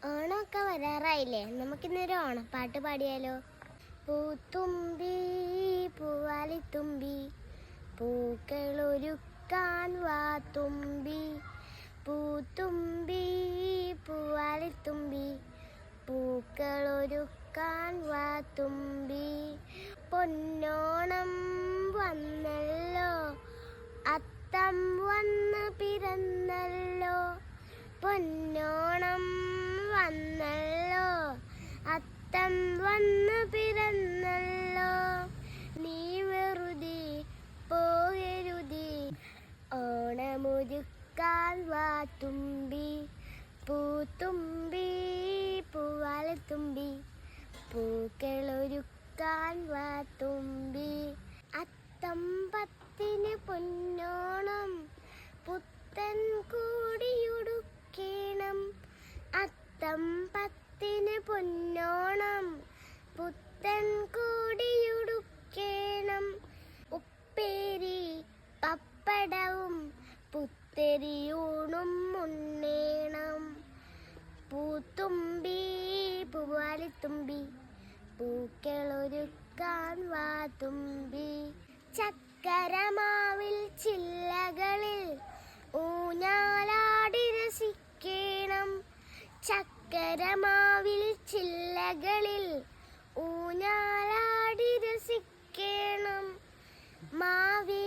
ഓണമൊക്കെ വരാറായില്ലേ? നമുക്കിന്നൊരു ഓണപ്പാട്ട് പാടിയാലോ? പൂത്തുമ്പി പൂവാലിത്തുമ്പി പൂക്കളൊരുക്കാൻ വാ തുമ്പി. പൂത്തുമ്പി പൂവാലിത്തുമ്പി പൂക്കളൊരുക്കാൻ വാ തുമ്പി. പൊന്നോണം വന്നല്ലോ, അത്തം വന്ന് പിറന്നല്ലോ. പൊന്നോണം വന്നല്ലോ, അത്തം വന്ന് പിറന്നല്ലോ. നീ വെറുതെ പോകരുതേ, ഓണമൊരുക്കാൻ വാ തുമ്പി. പൂത്തുമ്പി പൂവാലത്തുമ്പി പൂക്കളൊരുക്കാൻ വാ തുമ്പി. അത്തം പത്തിന് പൊന്നോണം, പുത്തൻ കൂടിയുടുക്കേണം. അത്തം പത്തിന് പൊന്നോണം, പുത്തൻ കൂടിയുടുക്കേണം. ഉപ്പേരി പപ്പടവും പുത്തരിയൂണും ഉണ്ണേണം. പൂത്തുമ്പി പൂവാലിത്തുമ്പി പൂക്കളൊരുക്കാൻ വാ തുമ്പി. ചക്കരമാവിൽ ചില്ലകളിൽ ഊഞ്ഞാലാടി രസിക്കേണം. ചക്കരമാവിൽ ചില്ലകളിൽ ഊഞ്ഞാലാടി രസിക്കേണം. മാവേ